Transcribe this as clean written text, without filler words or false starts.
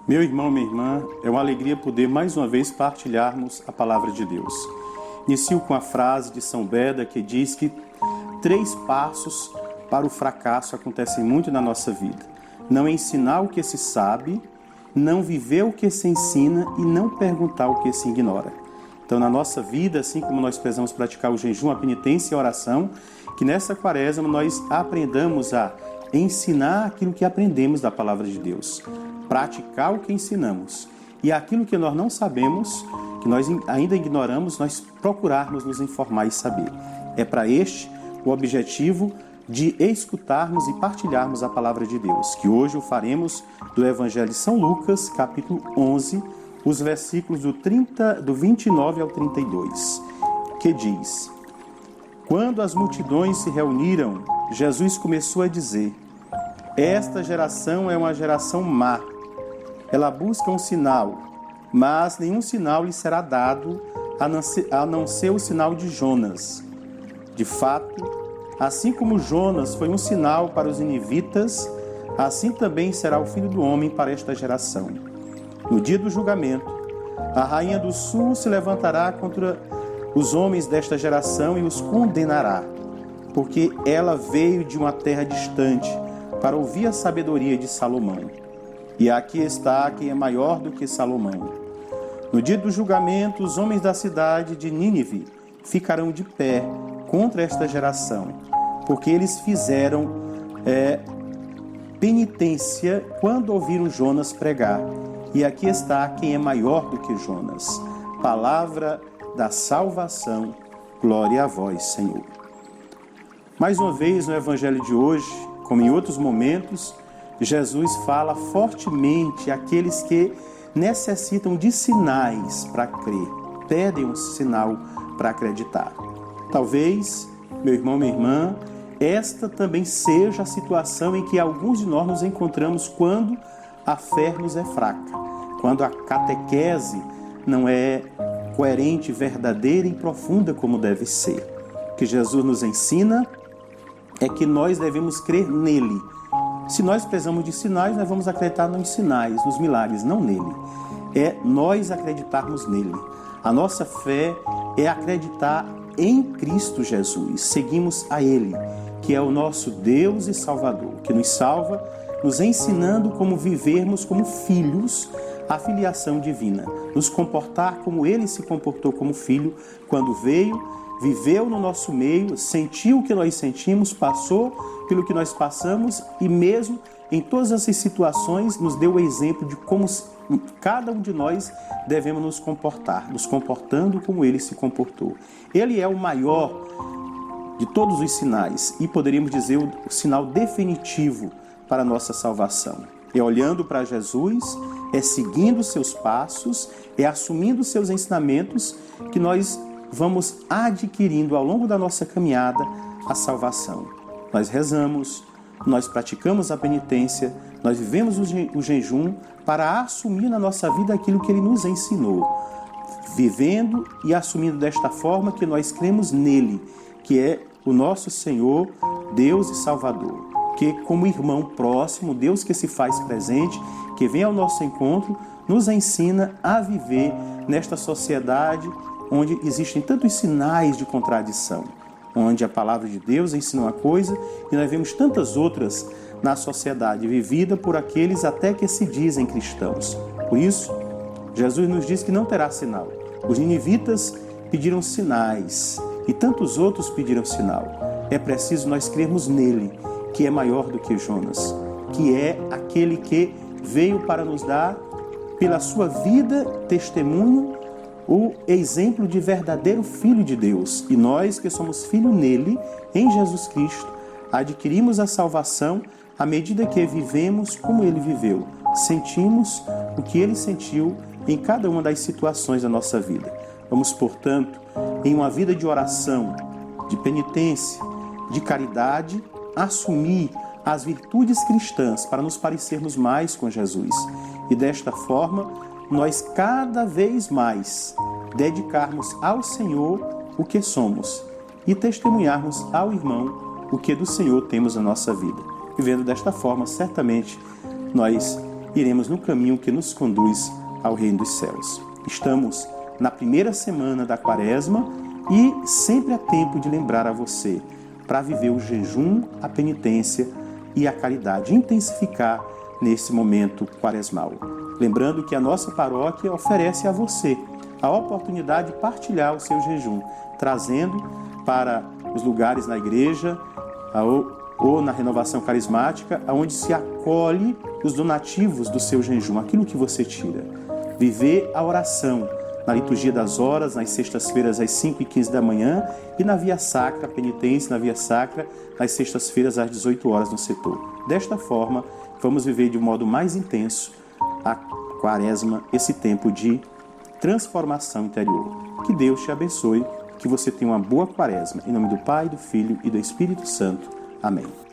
Meu irmão, minha irmã, é uma alegria poder mais uma vez partilharmos a palavra de Deus. Inicio com a frase de São Beda que diz que 3 passos para o fracasso acontecem muito na nossa vida. Não ensinar o que se sabe, não viver o que se ensina e não perguntar o que se ignora. Então, na nossa vida, assim como nós precisamos praticar o jejum, a penitência e a oração, que nessa quaresma nós aprendamos a ensinar aquilo que aprendemos da palavra de Deus, praticar o que ensinamos e aquilo que nós não sabemos, que nós ainda ignoramos, nós procurarmos nos informar e saber. É para este o objetivo de escutarmos e partilharmos a palavra de Deus, que hoje o faremos do Evangelho de São Lucas, capítulo 11, os versículos do 29 ao 32, que diz: Quando as multidões se reuniram, Jesus começou a dizer: Esta geração é uma geração má. Ela busca um sinal, mas nenhum sinal lhe será dado a não ser o sinal de Jonas. De fato, assim como Jonas foi um sinal para os ninivitas, assim também será o Filho do Homem para esta geração. No dia do julgamento, a rainha do sul se levantará contra os homens desta geração e os condenará, porque ela veio de uma terra distante para ouvir a sabedoria de Salomão. E aqui está quem é maior do que Salomão. No dia do julgamento, os homens da cidade de Nínive ficarão de pé contra esta geração, porque eles fizeram penitência quando ouviram Jonas pregar. E aqui está quem é maior do que Jonas. Palavra da salvação, glória a vós, Senhor. Mais uma vez, no Evangelho de hoje, como em outros momentos, Jesus fala fortemente àqueles que necessitam de sinais para crer, pedem um sinal para acreditar. Talvez, meu irmão, minha irmã, esta também seja a situação em que alguns de nós nos encontramos quando a fé nos é fraca, quando a catequese não é coerente, verdadeira e profunda como deve ser. O que Jesus nos ensina é que nós devemos crer nele. Se nós precisamos de sinais, nós vamos acreditar nos sinais, nos milagres, não nele. É nós acreditarmos nele. A nossa fé é acreditar em Cristo Jesus. Seguimos a ele, que é o nosso Deus e Salvador, que nos salva, nos ensinando como vivermos como filhos a filiação divina, nos comportar como ele se comportou como filho quando veio, viveu no nosso meio, sentiu o que nós sentimos, passou pelo que nós passamos e mesmo em todas essas situações nos deu o exemplo de como cada um de nós devemos nos comportar, nos comportando como ele se comportou. Ele é o maior de todos os sinais e poderíamos dizer o sinal definitivo para a nossa salvação. É olhando para Jesus, é seguindo seus passos, é assumindo seus ensinamentos que nós vamos adquirindo ao longo da nossa caminhada a salvação. Nós rezamos, nós praticamos a penitência, nós vivemos o jejum para assumir na nossa vida aquilo que ele nos ensinou, vivendo e assumindo desta forma que nós cremos nele, que é o nosso Senhor, Deus e Salvador. Que como irmão próximo, Deus que se faz presente, que vem ao nosso encontro, nos ensina a viver nesta sociedade onde existem tantos sinais de contradição, onde a palavra de Deus ensina uma coisa e nós vemos tantas outras na sociedade vivida por aqueles até que se dizem cristãos. Por isso, Jesus nos diz que não terá sinal. Os ninivitas pediram sinais e tantos outros pediram sinal. É preciso nós crermos nele, que é maior do que Jonas, que é aquele que veio para nos dar, pela sua vida, testemunho, o exemplo de verdadeiro Filho de Deus. E nós que somos filho nele, em Jesus Cristo, adquirimos a salvação à medida que vivemos como ele viveu. Sentimos o que ele sentiu em cada uma das situações da nossa vida. Vamos, portanto, em uma vida de oração, de penitência, de caridade, assumir as virtudes cristãs para nos parecermos mais com Jesus. E desta forma, nós cada vez mais dedicarmos ao Senhor o que somos e testemunharmos ao irmão o que do Senhor temos na nossa vida. Vivendo desta forma, certamente, nós iremos no caminho que nos conduz ao reino dos céus. Estamos na primeira semana da Quaresma e sempre há tempo de lembrar a você para viver o jejum, a penitência e a caridade, intensificar nesse momento quaresmal. Lembrando que a nossa paróquia oferece a você a oportunidade de partilhar o seu jejum, trazendo para os lugares na igreja ou na renovação carismática, onde se acolhe os donativos do seu jejum, aquilo que você tira. Viver a oração na liturgia das horas, nas sextas-feiras às 5h15 da manhã e na Via Sacra, a penitência na Via Sacra, nas sextas-feiras às 18 horas no setor. Desta forma, vamos viver de um modo mais intenso a Quaresma, esse tempo de transformação interior. Que Deus te abençoe, que você tenha uma boa Quaresma. Em nome do Pai, do Filho e do Espírito Santo. Amém.